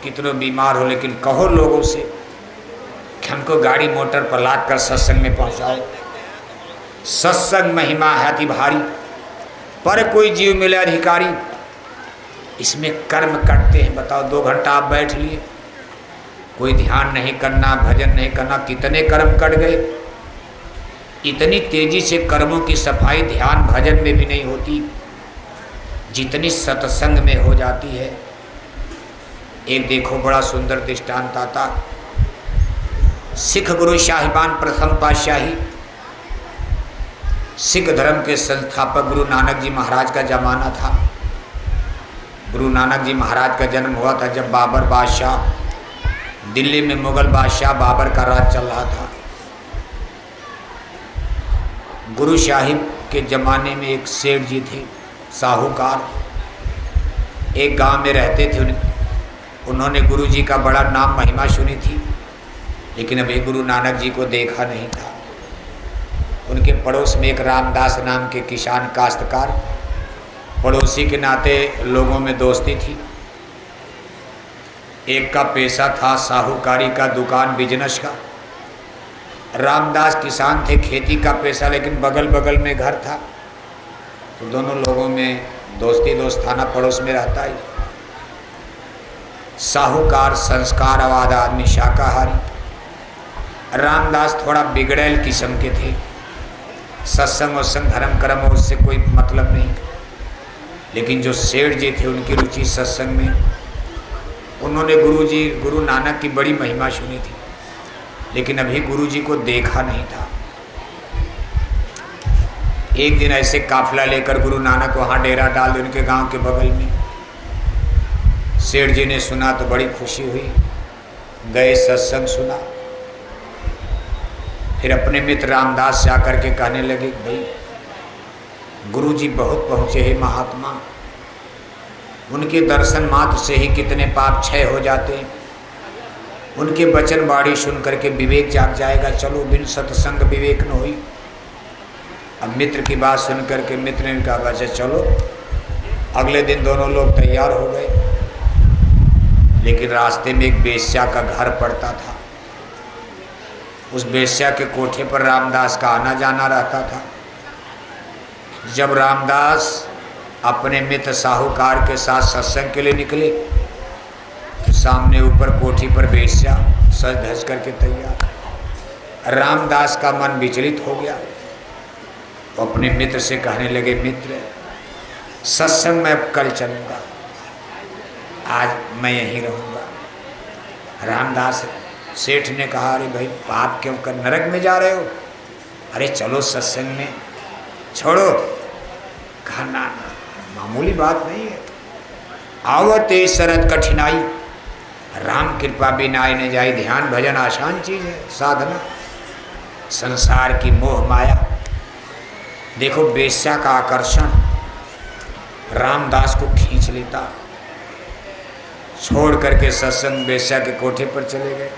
कितने बीमार हो, लेकिन कहो लोगों से कि हमको गाड़ी मोटर पर लाद कर सत्संग में पहुंचाओ। सत्संग महिमा है अति भारी, पर कोई जीव मिले अधिकारी। इसमें कर्म करते हैं, बताओ 2 घंटा आप बैठ लिए, कोई ध्यान नहीं करना, भजन नहीं करना, कितने कर्म कट गए। इतनी तेजी से कर्मों की सफाई ध्यान भजन में भी नहीं होती जितनी सत्संग में हो जाती है। एक देखो बड़ा सुंदर दृष्टांत आता। सिख गुरु साहिबान प्रथम पातशाही, सिख धर्म के संस्थापक गुरु नानक जी महाराज का जमाना था। गुरु नानक जी महाराज का जन्म हुआ था जब बाबर बादशाह, दिल्ली में मुगल बादशाह बाबर का राज चल रहा था। गुरु साहिब के ज़माने में एक सेठ जी थे, साहूकार, एक गांव में रहते थे। उन्होंने गुरु जी का बड़ा नाम महिमा सुनी थी, लेकिन अभी गुरु नानक जी को देखा नहीं था। उनके पड़ोस में एक रामदास नाम के किसान काश्तकार, पड़ोसी के नाते लोगों में दोस्ती थी। एक का पेशा था साहूकारी का, दुकान बिजनेस का। रामदास किसान थे, खेती का पेशा, लेकिन बगल बगल में घर था, तो दोनों लोगों में दोस्ताना पड़ोस में रहता ही। साहूकार संस्कारवाद आदमी, शाकाहारी। रामदास थोड़ा बिगड़ैल किस्म के थे, सत्संग और संग धर्म कर्म और उससे कोई मतलब नहीं। लेकिन जो सेठ जी थे उनकी रुचि सत्संग में। उन्होंने गुरु नानक की बड़ी महिमा सुनी थी, लेकिन अभी गुरु जी को देखा नहीं था। एक दिन ऐसे काफिला लेकर गुरु नानक वहाँ डेरा डाल दिया उनके गांव के बगल में। सेठ जी ने सुना तो बड़ी खुशी हुई, गए सत्संग सुना। फिर अपने मित्र रामदास से आकर के कहने लगे, भाई गुरु जी बहुत पहुँचे हैं महात्मा, उनके दर्शन मात्र से ही कितने पाप क्षय हो जाते हैं। उनके वचन बाणी सुन करके विवेक जाग जाएगा, चलो बिन सत्संग विवेक न हुई। अब मित्र की बात सुन करके मित्र ने कहा बच्चा चलो। अगले दिन दोनों लोग तैयार हो गए, लेकिन रास्ते में एक वेश्या का घर पड़ता था। उस वेश्या के कोठे पर रामदास का आना जाना रहता था। जब रामदास अपने मित्र साहूकार के साथ सत्संग के लिए निकले तो सामने ऊपर कोठी पर वेश्या सज धज करके तैयार। रामदास का मन विचलित हो गया, वो अपने मित्र से कहने लगे, मित्र सत्संग में अब कल चलूँगा, आज मैं यहीं रहूँगा। रामदास सेठ ने कहा, अरे भाई पाप क्यों कर, नरक में जा रहे हो? अरे चलो सत्संग में, छोड़ो। कहा ना, मामूली बात नहीं है, आवते शरद कठिनाई, राम कृपा बिना आए न जाए। ध्यान भजन आसान चीज़ है, साधना। संसार की मोह माया, देखो वेश्या का आकर्षण रामदास को खींच लेता। छोड़ करके सत्संग वेश्या के कोठे पर चले गए।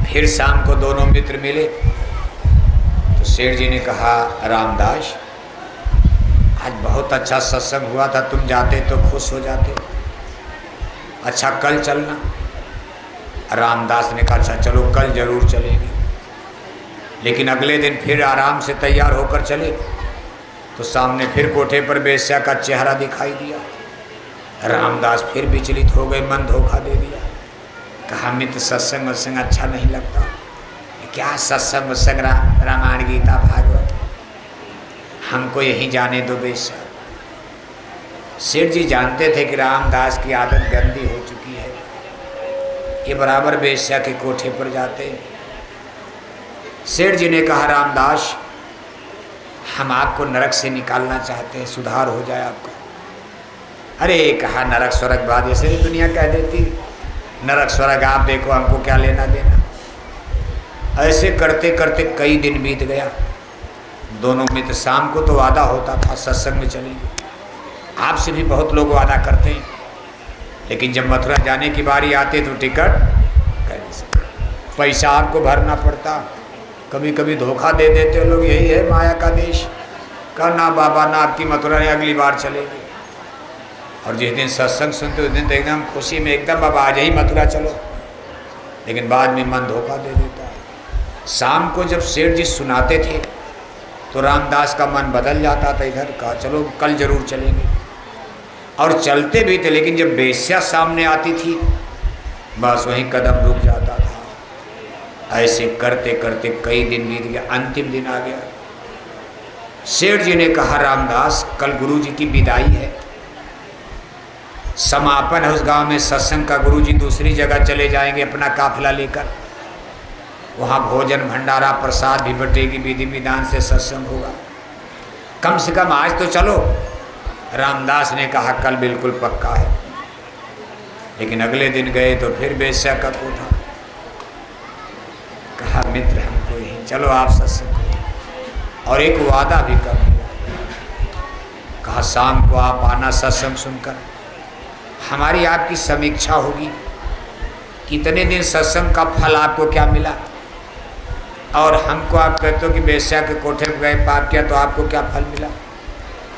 फिर शाम को दोनों मित्र मिले तो सेठ जी ने कहा, रामदास आज बहुत अच्छा सत्संग हुआ था, तुम जाते तो खुश हो जाते, अच्छा कल चलना। रामदास ने कहा अच्छा चलो कल जरूर चलेंगे। लेकिन अगले दिन फिर आराम से तैयार होकर चले तो सामने फिर कोठे पर वेश्या का चेहरा दिखाई दिया। रामदास फिर विचलित हो गए, मन धोखा दे दिया। कहा मित्र सत्संग वत्संग अच्छा नहीं लगता, क्या सत्संग वत्संग रामायण गीता भागवत, हमको यहीं जाने दो वेश्या। सेठ जी जानते थे कि रामदास की आदत गंदी हो चुकी है, ये बराबर वेश्या के कोठे पर जाते। सेठ जी ने कहा, रामदास हम आपको नरक से निकालना चाहते हैं, सुधार हो जाए आपका। अरे कहा नरक स्वर्ग बाद ऐसे ही दुनिया कह देती, नरक स्वर्ग आप देखो, हमको क्या लेना देना। ऐसे करते करते कई दिन बीत गया। दोनों मित्र, शाम को तो वादा होता था सत्संग में चलेंगे, आपसे भी बहुत लोग वादा करते हैं, लेकिन जब मथुरा जाने की बारी आती तो टिकट पैसा आपको भरना पड़ता। कभी कभी धोखा दे देते लोग, यही है माया का देश। कहा ना बाबा ना, आपकी मथुरा ने अगली बार चलेगी। और जिस दिन सत्संग सुनते उस दिन तो एकदम खुशी में एकदम अब आज ही मथुरा चलो, लेकिन बाद में मन धोखा दे देता है। शाम को जब सेठ जी सुनाते थे तो रामदास का मन बदल जाता था, इधर का चलो कल जरूर चलेंगे, और चलते भी थे, लेकिन जब बेश्या सामने आती थी बस वहीं कदम रुक जाता था। ऐसे करते करते कई दिन बीत गया, अंतिम दिन आ गया। सेठ जी ने कहा रामदास कल गुरु जी की विदाई है, समापन है उस गांव में सत्संग का, गुरु जी दूसरी जगह चले जाएंगे अपना काफिला लेकर, वहाँ भोजन भंडारा प्रसाद भी बटेगी, विधि विधान से सत्संग होगा, कम से कम आज तो चलो। रामदास ने कहा कल बिल्कुल पक्का है। लेकिन अगले दिन गए तो फिर बेश्या का कोठा। कहा मित्र हमको ही चलो आप सत्संग करो, और एक वादा भी कर दिया। कहा शाम को आप आना सत्संग सुनकर, हमारी आपकी समीक्षा होगी, कितने दिन सत्संग का फल आपको क्या मिला, और हमको आप कहते हो कि बेश्या के कोठे पर गए पाप किया तो आपको क्या फल मिला।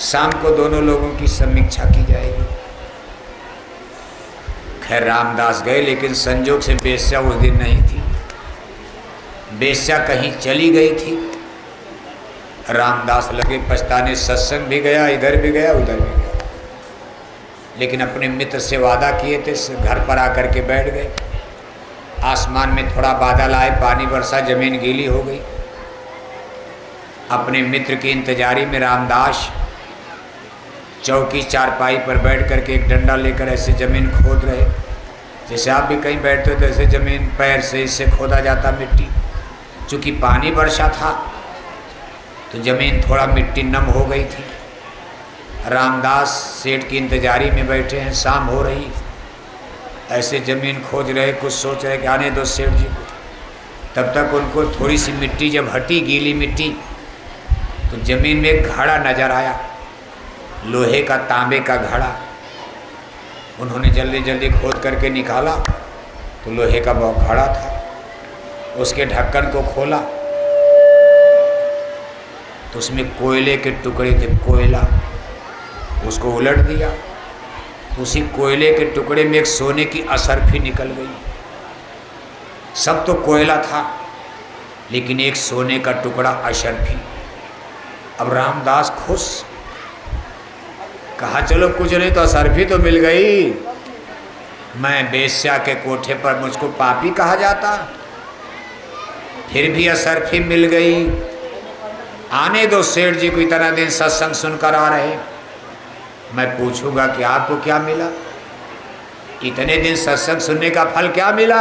शाम को दोनों लोगों की समीक्षा की जाएगी। खैर रामदास गए, लेकिन संजोग से बेश्या उस दिन नहीं थी, बेश्या कहीं चली गई थी। रामदास लगे पछताने, सत्संग भी गया, इधर भी गया उधर भी गया, लेकिन अपने मित्र से वादा किए थे, घर पर आकर के बैठ गए। आसमान में थोड़ा बादल आए, पानी बरसा, जमीन गीली हो गई। अपने मित्र की इंतजारी में रामदास चौकी चारपाई पर बैठ करके एक डंडा लेकर ऐसे ज़मीन खोद रहे, जैसे आप भी कहीं बैठते हो तो ऐसे ज़मीन पैर से इससे खोदा जाता मिट्टी। चूँकि पानी वर्षा था तो ज़मीन थोड़ा मिट्टी नम हो गई थी। रामदास सेठ की इंतजारी में बैठे हैं, शाम हो रही, ऐसे ज़मीन खोज रहे, कुछ सोच रहे कि आने दो सेठ जी को। तब तक उनको थोड़ी सी मिट्टी जब हटी, गीली मिट्टी, तो ज़मीन में एक घड़ा नज़र आया, लोहे का, तांबे का घड़ा। उन्होंने जल्दी जल्दी खोद करके निकाला तो लोहे का बहुत घड़ा था। उसके ढक्कन को खोला तो उसमें कोयले के टुकड़े थे, कोयला। उसको उलट दिया तो उसी कोयले के टुकड़े में एक सोने की असरफी निकल गई। सब तो कोयला था, लेकिन एक सोने का टुकड़ा असरफी। अब रामदास खुश, कहा चलो कुछ नहीं तो असरफी तो मिल गई। मैं बेश्या के कोठे पर मुझको पापी कहा जाता, फिर भी असरफी मिल गई। आने दो सेठ जी को, इतना दिन सत्संग सुनकर आ रहे, मैं पूछूंगा कि आपको क्या मिला, इतने दिन सत्संग सुनने का फल क्या मिला।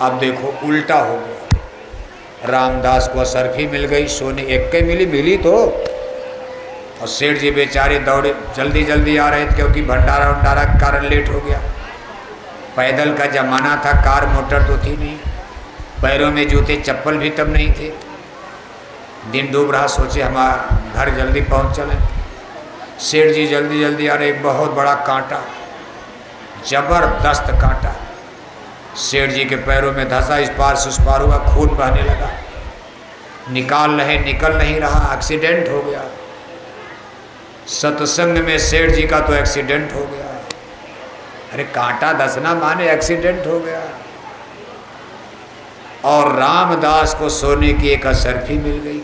अब देखो उल्टा हो गया। रामदास को असरफी मिल गई, सोने एक के मिली तो, और सेठ जी बेचारे दौड़े, जल्दी जल्दी आ रहे थे क्योंकि भंडारा वंडारा के कारण लेट हो गया। पैदल का जमाना था, कार मोटर तो थी नहीं, पैरों में जूते चप्पल भी तब नहीं थे। दिन डूब रहा, सोचे हमारा घर जल्दी पहुंच चलें। सेठ जी जल्दी जल्दी आ रहे, एक बहुत बड़ा कांटा, जबरदस्त कांटा सेठ जी के पैरों में धंसा, इस पार से उस पार हुआ, खून बहने लगा। निकाल रहे, निकल नहीं रहा, एक्सीडेंट हो गया। सत्संग में सेठ जी का तो एक्सीडेंट हो गया। अरे कांटा धंसना माने एक्सीडेंट हो गया। और रामदास को सोने की एक असरफी मिल गई।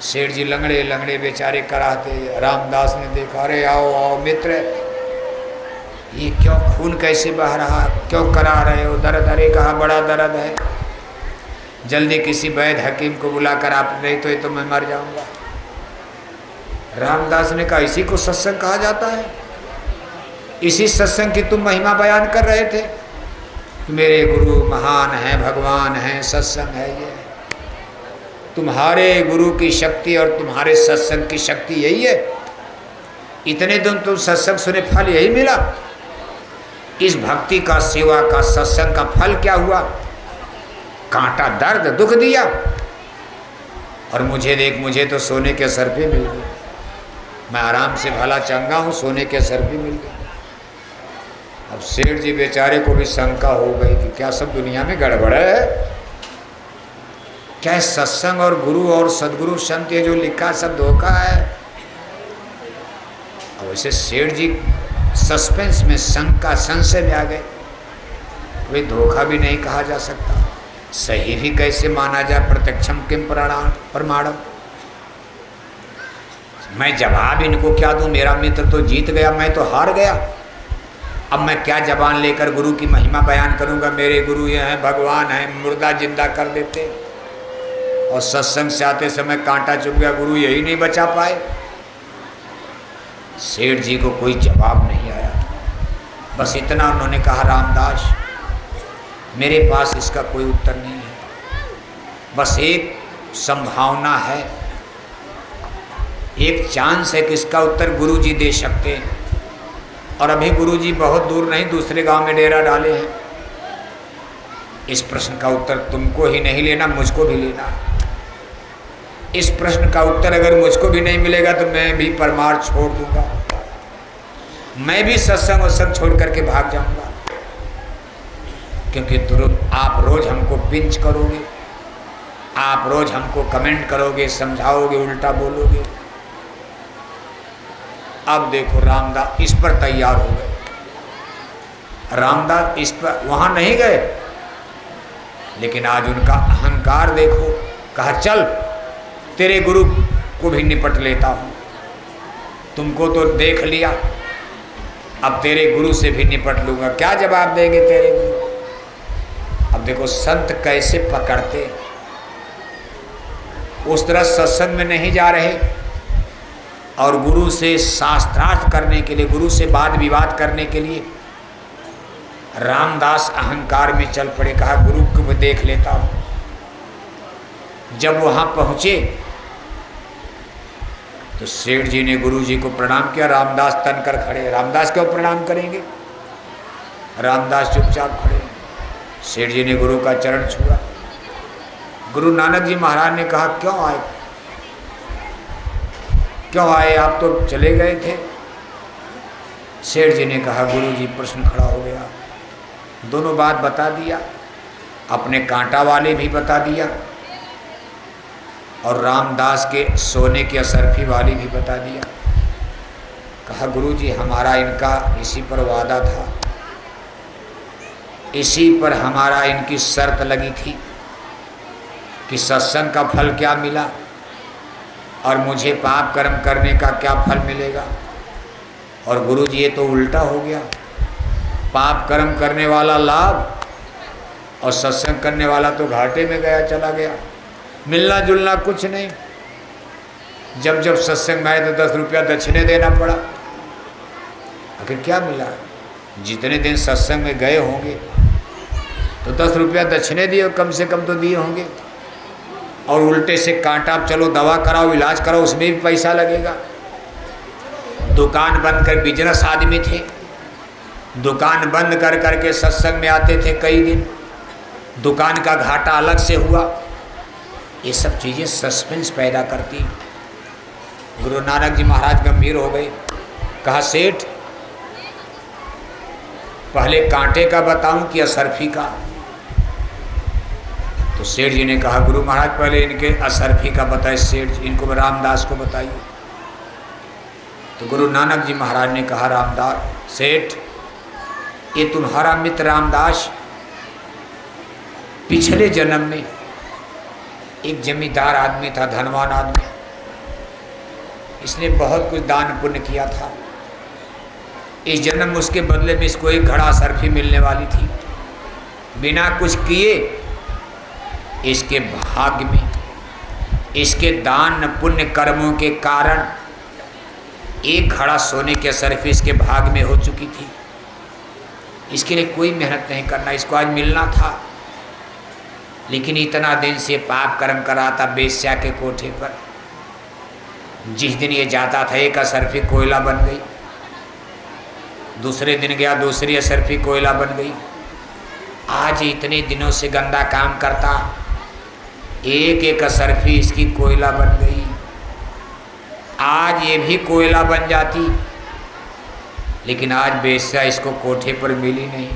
सेठ जी लंगड़े लंगड़े बेचारे कराते। रामदास ने देखा, अरे आओ आओ मित्र, ये क्यों खून कैसे बह रहा, क्यों करा रहे हो, दर्द? अरे कहा बड़ा दर्द है, जल्दी किसी वैद्य हकीम को बुलाकर आप, नहीं तो ये तो मैं मर जाऊंगा। रामदास ने कहा इसी को सत्संग कहा जाता है? इसी सत्संग की तुम महिमा बयान कर रहे थे, मेरे गुरु महान हैं, भगवान हैं, सत्संग है ये। तुम्हारे गुरु की शक्ति और तुम्हारे सत्संग की शक्ति यही है। इतने दिन तुम सत्संग सुने, फल यही मिला। इस भक्ति का, सेवा का, सत्संग का फल क्या हुआ? कांटा दर्द दुख दिया, और मुझे देख, मुझे तो सोने के असर पे मिल गई। मैं आराम से भला चंगा हूँ, सोने के असर पे मिल गई। अब सेठ जी बेचारे को भी शंका हो गई कि क्या सब दुनिया में गड़बड़ है, क्या सत्संग और गुरु और सदगुरु संत ये जो लिखा सब धोखा है। वैसे सेठ जी सस्पेंस में, शंका, संशय में आ गए। वे धोखा भी नहीं कहा जा सकता, सही भी कैसे माना जाए, प्रत्यक्षम किम प्रमाणम। मैं जवाब इनको क्या दूं, मेरा मित्र तो जीत गया, मैं तो हार गया। अब मैं क्या जबान लेकर गुरु की महिमा बयान करूंगा, मेरे गुरु ये हैं, भगवान हैं, मुर्दा जिंदा कर देते। और सत्संग से आते समय कांटा चुभ गया, गुरु यही नहीं बचा पाए। सेठ जी को कोई जवाब नहीं आया, बस इतना उन्होंने कहा, रामदास मेरे पास इसका कोई उत्तर नहीं है, बस एक संभावना है, एक चांस है कि इसका उत्तर गुरुजी दे सकते हैं। और अभी गुरुजी बहुत दूर नहीं, दूसरे गांव में डेरा डाले हैं। इस प्रश्न का उत्तर तुमको ही नहीं लेना, मुझको भी लेना। इस प्रश्न का उत्तर अगर मुझको भी नहीं मिलेगा तो मैं भी परमार्थ छोड़ दूंगा, मैं भी सत्संग और सब छोड़ करके भाग जाऊंगा। क्योंकि आप रोज हमको पिंच करोगे, आप रोज हमको कमेंट करोगे, समझाओगे, उल्टा बोलोगे। अब देखो रामदास इस पर तैयार हो गए। रामदास इस पर वहां नहीं गए, लेकिन आज उनका अहंकार देखो। कहा चल तेरे गुरु को भी निपट लेता हूं, तुमको तो देख लिया, अब तेरे गुरु से भी निपट लूंगा। क्या जवाब देंगे तेरे गुरु? अब देखो संत कैसे पकड़ते, उस तरह सत्संग में नहीं जा रहे और गुरु से शास्त्रार्थ करने के लिए, गुरु से वाद विवाद करने के लिए रामदास अहंकार में चल पड़े। कहा गुरु को भी देख लेता हूं। जब वहां पहुंचे तो सेठ जी ने गुरु जी को प्रणाम किया। रामदास तन कर खड़े। रामदास क्यों प्रणाम करेंगे, रामदास चुपचाप खड़े। सेठ जी ने गुरु का चरण छुआ। गुरु नानक जी महाराज ने कहा क्यों आए, क्यों आए, आप तो चले गए थे। सेठ जी ने कहा गुरु जी प्रश्न खड़ा हो गया। दोनों बात बता दिया, अपने कांटा वाले भी बता दिया और रामदास के सोने की असरफी वाली भी बता दिया। कहा गुरु जी हमारा इनका इसी पर वादा था, इसी पर हमारा इनकी शर्त लगी थी कि सत्संग का फल क्या मिला और मुझे पाप कर्म करने का क्या फल मिलेगा। और गुरु जी ये तो उल्टा हो गया, पाप कर्म करने वाला लाभ और सत्संग करने वाला तो घाटे में गया, चला गया, मिलना जुलना कुछ नहीं। जब जब सत्संग में आए तो 10 रुपया दक्षिणे देना पड़ा। आखिर क्या मिला, जितने दिन सत्संग में गए होंगे तो 10 रुपया दक्षिणे दिए, कम से कम तो दिए होंगे। और उल्टे से कांटा, चलो दवा कराओ, इलाज कराओ, उसमें भी पैसा लगेगा। दुकान बंद कर, बिजनेस आदमी थे, दुकान बंद कर करके सत्संग में आते थे कई दिन, दुकान का घाटा अलग से हुआ। ये सब चीज़ें सस्पेंस पैदा करती। गुरु नानक जी महाराज गंभीर हो गए। कहा सेठ पहले कांटे का बताऊं कि असरफी का? तो सेठ जी ने कहा गुरु महाराज पहले इनके असरफी का बताए, सेठ जी इनको रामदास को बताइए। तो गुरु नानक जी महाराज ने कहा रामदास सेठ ये तुम्हारा मित्र रामदास पिछले जन्म में एक जमींदार आदमी था, धनवान आदमी, इसने बहुत कुछ दान पुण्य किया था। इस जन्म में उसके बदले में इसको एक घड़ा असरफी मिलने वाली थी। बिना कुछ किए इसके भाग्य में, इसके दान पुण्य कर्मों के कारण एक घड़ा सोने की असरफी इसके भाग्य में हो चुकी थी। इसके लिए कोई मेहनत नहीं करना, इसको आज मिलना था। लेकिन इतना दिन से पाप कर्म कर रहा था बेश्या के कोठे पर। जिस दिन ये जाता था एक असरफी कोयला बन गई, दूसरे दिन गया दूसरी असरफी कोयला बन गई। आज इतने दिनों से गंदा काम करता, एक एक असरफी इसकी कोयला बन गई। आज ये भी कोयला बन जाती, लेकिन आज बेश्या इसको कोठे पर मिली नहीं।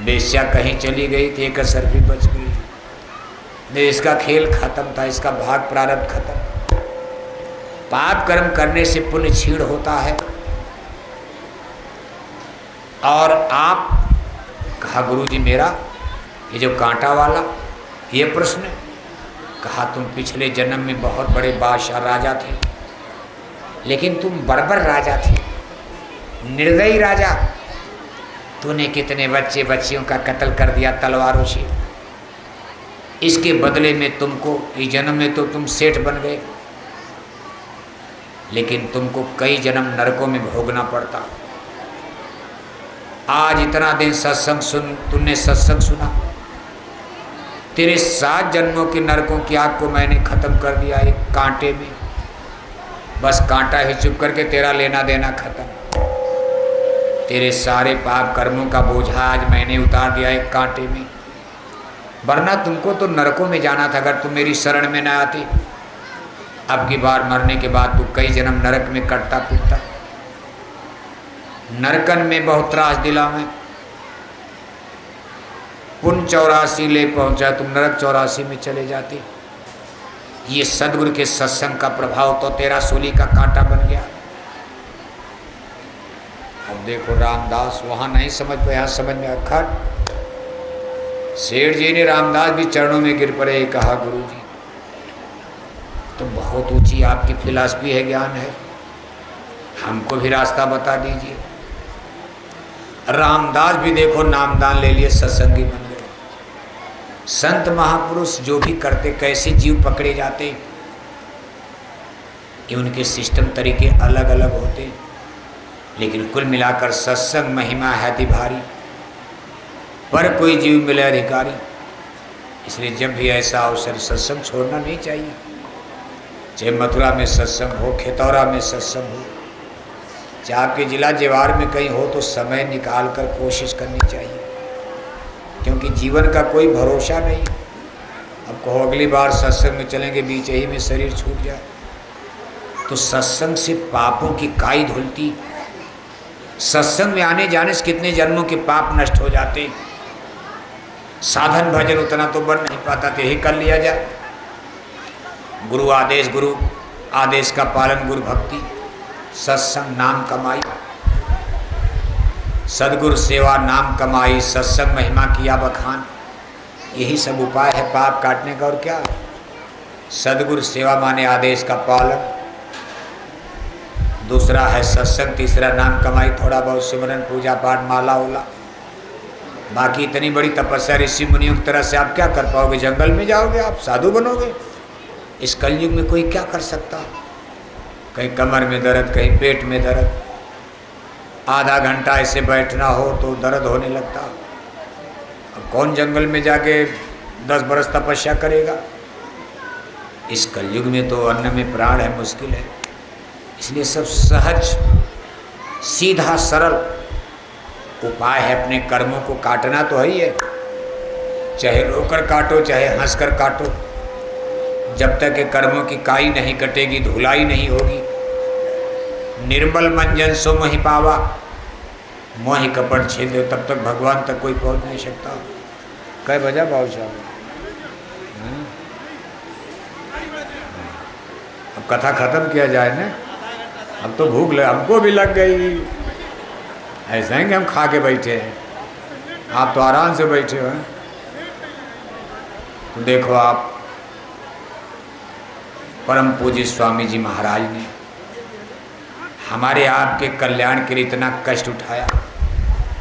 बेश्या कहीं चली गई थी, एक असरफी बच गई। नहीं, इसका खेल खत्म था, इसका भाग प्रारब्ध खत्म। पाप कर्म करने से पुण्य क्षीण होता है। और आप? कहा गुरुजी मेरा ये जो कांटा वाला ये प्रश्न। कहा तुम पिछले जन्म में बहुत बड़े बादशाह राजा थे, लेकिन तुम बर्बर राजा थे, निर्दयी राजा। तूने कितने बच्चे बच्चियों का कत्ल कर दिया तलवारों से। इसके बदले में तुमको इस जन्म में तो तुम सेठ बन गए, लेकिन तुमको कई जन्म नरकों में भोगना पड़ता। आज इतना दिन सत्संग तुमने सत्संग सुना, तेरे 7 जन्मों के नरकों की आग को मैंने खत्म कर दिया एक कांटे में। बस कांटा ही चुप करके तेरा लेना देना खत्म। तेरे सारे पाप कर्मों का बोझा आज मैंने उतार दिया एक कांटे में। वरना तुमको तो नरकों में जाना था अगर तुम मेरी शरण में न आती। अब की बार मरने के बाद तू कई जन्म नरक में कटता पिटता। नरकन में बहुत त्रास दिला मैं। पुण्य 84 ले पहुंचा, तुम नरक 84 में चले जाते। ये सदगुरु के सत्संग का प्रभाव तो तेरा सूली का कांटा बन गया। अब देखो रामदास वहां नहीं समझ पाया, यहाँ समझ में अखट। सेठ जी ने रामदास भी चरणों में गिर पड़े। कहा गुरु जी तो बहुत ऊंची आपकी फिलॉसफी है, ज्ञान है, हमको भी रास्ता बता दीजिए। रामदास भी देखो नामदान ले लिए, सत्संगी बन गए। संत महापुरुष जो भी करते कैसे जीव पकड़े जाते, कि उनके सिस्टम तरीके अलग अलग होते, लेकिन कुल मिलाकर सत्संग महिमा है अति भारी। पर कोई जीव मिले अधिकारी। इसलिए जब भी ऐसा अवसर सत्संग छोड़ना नहीं चाहिए। चाहे मथुरा में सत्संग हो, खेतौरा में सत्संग हो, चाहे आपके जिला जेवार में कहीं हो, तो समय निकाल कर कोशिश करनी चाहिए, क्योंकि जीवन का कोई भरोसा नहीं। अब कहो अगली बार सत्संग में चलेंगे, बीच ही में शरीर छूट जाए, तो सत्संग से पापों की काई धुलती। सत्संग में आने जाने से कितने जन्मों के पाप नष्ट हो जाते। साधन भजन उतना तो बन नहीं पाता, तो यही कर लिया जाए। गुरु आदेश का पालन, गुरु भक्ति, सत्संग नाम कमाई, सदगुरु सेवा नाम कमाई, सत्संग महिमा किया बखान। यही सब उपाय है पाप काटने का। और क्या? सदगुरु सेवा माने आदेश का पालन, दूसरा है सत्संग, तीसरा नाम कमाई, थोड़ा बहुत सिमरन पूजा पाठ माला उला। बाकी इतनी बड़ी तपस्या ऋषि मुनियों की तरह से आप क्या कर पाओगे? जंगल में जाओगे, आप साधु बनोगे? इस कलयुग में कोई क्या कर सकता? कहीं कमर में दर्द, कहीं पेट में दर्द, आधा घंटा ऐसे बैठना हो तो दर्द होने लगता। अब कौन जंगल में जाके 10 बरस तपस्या करेगा? इस कलयुग में तो अन्न में प्राण है, मुश्किल है। इसलिए सब सहज सीधा सरल उपाय है। अपने कर्मों को काटना तो है ही है, चाहे रोकर काटो चाहे हंसकर काटो। जब तक के कर्मों की काई नहीं कटेगी, धुलाई नहीं होगी। निर्मल मंजन सो मोहि पावा, मोहि कपट छीन दो, तब तक भगवान तक कोई पहुंच नहीं सकता। कै बजा बाबू साहब? अब कथा खत्म किया जाए ना, अब तो भूख लग, हमको भी लग गई। ऐसा है कि हम खा के बैठे हैं, आप तो आराम से बैठे हो। तो देखो आप, परम पूज्य स्वामी जी महाराज ने हमारे आपके कल्याण के लिए इतना कष्ट उठाया।